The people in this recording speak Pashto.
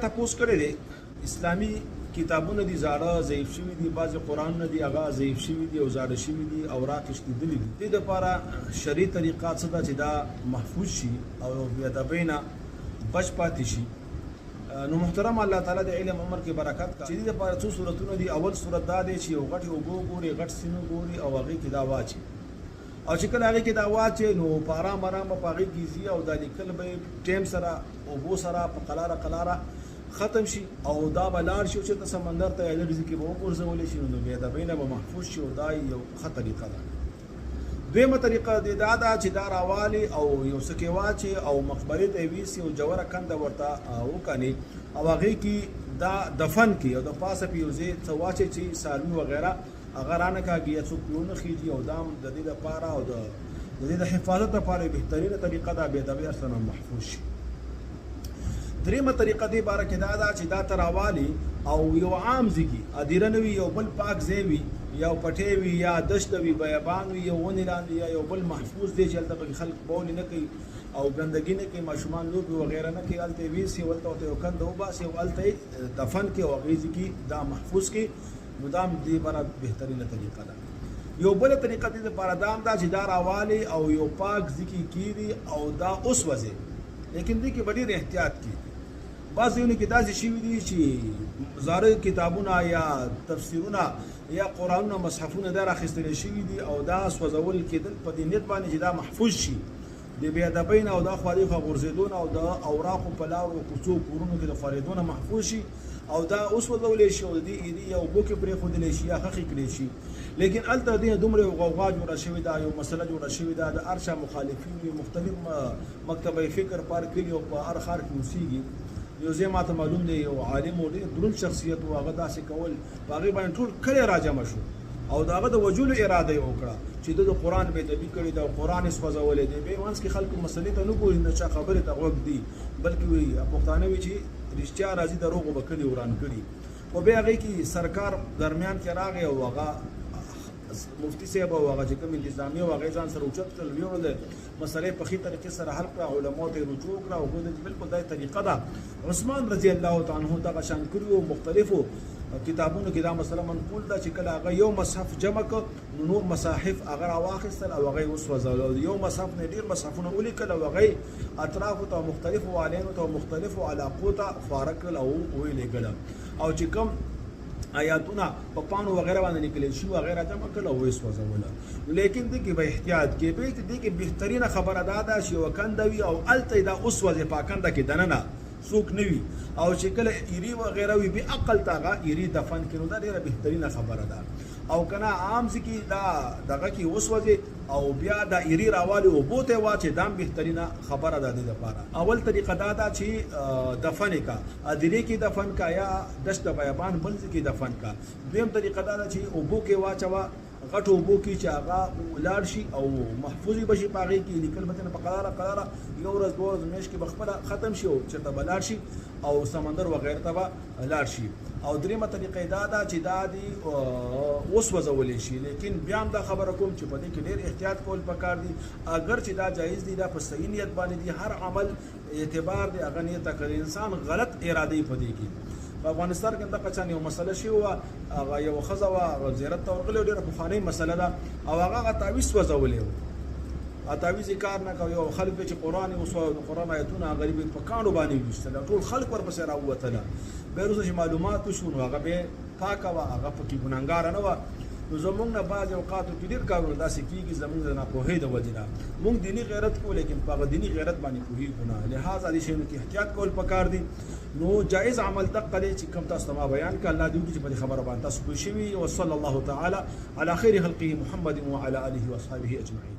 تپوس کړی دی اسلامي کتابونه دي زاړه ضعیف شوي دي، بعضې قرآنونه دي هغه ضعیف شوي دي او زاړه شوي دي او راقشتېدلي دي. دې دپاره شرعي طریقه څه ده چې دا محفوظ شي او بېادبۍ نه بچ پاتې شي. نو محترم الله تعالی د علم عمر کې برکت کړي. چې دې دپاره څو صورتونه دي. اول صورت دا دی چې یو غټې اوبه ګوري، غټ سیند ګوري او هغې کې دا واچي، او چې کله هغې کې دا واچي نو په ارام ارامه په هغې کې ځي او دا لیکل به یې ټیم سره اوبو سره په قلاره قلاره ختم شي او دا به لاړ شي او چېرته سمندر ته یا لږ کې به وغورځولی شي. نو بېادبۍ نه به محفوظ شي او دا یو ښه طریقه ده. دویمه طریقه دې دا ده چې دا راوالي او یو څه کې واچي او مقبرې ته یې ویسي او جوړه کنده ورته وکني او هغې کې دا دفن کړي او د پاسه پې یو ځای څه واچي چې څاروي وغیره هغه رانه کاږي یا څوک پرې ونه خېږي او دا هم د دې دپاره او د دې د حفاظت دپاره بهترینه طریقه ده، بېادبۍ اصلا محفوظ شي. دریمه طریقه دې باره کې دا ده چې دا ته راوالي او یو عام ځای کې هدیره نه وي، یو بل پاک ځای وي، یو پټی وي یا دشته وي، بیابان وي، یو ونې لاندې یا یو بل محفوظ دی چې هلته پکې خلک بولې نه کوي او ګندګي نه کوي، ماشومان لوبې وغیره نه کوي، هلته یې ویسي او هلته ورته یو کنده وباسي او هلته یې دفن کړي او هغې ځای کې دا محفوظ کړي. نو دا هم دې لپاره بهترینه طریقه ده. یو بله طریقه دې لپاره دا هم ده چې دا راوالي او یو پاک ځای کې کېږدي او دا وسوځي، لیکن دې کې به ډېر احتیاط کړي. بعض ځایونو کې داسې شوي دي چې زاړه کتابونه یا تفسیرونه یا قرآنونه مصحفونه دا راخیستلی شوي دي او دا سوځول کېدل په دې نیت باندې چې دا محفوظ شي د بېادبۍ نه او دا خواریخوا غورځېدو نه او د اوراقو په لارو کوڅو کورونو کې د خورېدو نه محفوظ شي او دا وسوځولی شي او د دې ایرې یا اوبو کې پرېښودلی شي یا خښې کړی شي. لیکن هلته دې دومره یو غوغا جوړه شوې ده، یو مسله جوړه شوې ده، د هر چا مخالفین وي، مختلف مکتبه فکر پار کلي او په هر ښار کې اوسېږي. یو ځای ماته معلوم دی یو عالم و ډېر دروند شخصیت و، هغه داسې کول په هغې باندې ټول کلی راجمع شو او د هغه د وجلو اراده یې وکړه چې ده د قرآن بېادبي کړې ده او قرآن یې سوځولی دی. بیا منځ کې خلکو مسلې ته نه ګوري، نه چا خبرې ته غوږ دي، بلکې وایي پښتانه وایي چې رښتیا راځي دروغو به کلي وران کړي. او بیا هغې کې سرکار درمیان کې راغی او هغه مفتي صاحب او هغه چې کوم انتظامیه و هغې ځان سره اوچت کړل، ویې ویل مسلې په ښې طریقې سره حل کړه، علماو ته یې رجوع کړه او ویل چې بلکل دا طریقه ده. عثمان رضی الله تعالی عنه دغه شان کړي وو. مختلفو کتابونو کې دا مسله منقول ده چې کله هغه یو مصحف جمع کړ نو نور مصاحف هغه راواخیستل او هغه یې وسوځول او یو مصحف نه ډېر مصحفونه ولیکل او هغه یې اطرافو ته مختلفو والینو ته مختلفو علاقو ته خواره کړل او ویې لېږل او چې کوم آیاتونه په پاڼو وغیره باندې لیکلی شي وغیره جمع کړل او ویې سوځوله. لیکن دې کې به احتیاط کې دې کې بهترینه خبره دا ده چې یوه کنده وي او هلته یې دا وسوځي په کنده کې دننه څوک نه وي او چې کله ایرې وغیره وي بې عقل ته هغه ایرې دفن کړي نو دا ډېره بهترینه خبره ده. او که نه عام ځای کې دا دغه کې وسوځي او بیا دا ایرې راوالي اوبو ته یې واچي دا هم بهترینه خبره ده دې دپاره. اول طریقه دا ده چې دفن یې کا، هدیرې کې دفن کا یا دشت بیابان بل ځای کې دفن کا. دویم طریقه دا ده چې اوبو کې واچوه، غټو اوبو کې چې هغه ولاړ شي او محفوظ به شي په هغې کې لیکل به په قلاره قلاره یو ورځ دوه ورځ میاشت کې به خپله ختم شي او چېرته به لاړ شي او سمندر وغیره ته به لاړ شي. او دریمه طریقه دا ده چې دا دې وسوځولی شي. لیکن بیا هم دا خبره کوم چې په دې کې ډېر احتیاط کول پکار دي. اگر چې دا جایز دي دا په صحیح نیت باندې دي، هر عمل اعتبار دی هغه نیت ته کوي، انسان غلط اراده یې په دې کې. په افغانستان کې دغه چا یو مسله شوې وه، هغه یوه ښځه وه هغه زیارت ته ورغلې وه، ډېره پخوانۍ مسله ده او هغه تعویض سوځولی و. تعویض یې کار نه کوي او خلک چې قرآن یې وسوځول، د قرآن آیتونه هغه غریب په کاڼو باندې ویشتل، ټول خلک ورپسې راووتله. بیا وروسته چې معلومات وشو نو هغه بیا پاکه وه، هغه پکې ګنهګاره نه وه. نو زمونږ نه بعضې اوقاتو کې ډېر کارونه داسې کېږي زمونږ د ناپوهۍ د وجې نه. مونږ دیني غیرت کوو لیکن په هغه دیني غیرت باندې پوهېږو نه، لہذا دې شیانو کې احتیاط کول پکار دي. نو جایز عمل دقه دی چې کوم تاسو ته ما بیان کړه. الله دې وکړي چې په دې خبره باندې تاسو پوه شوي. وصلی الله تعالی علی خیر خلقه محمد وعلى آله واصحابه اجمعین.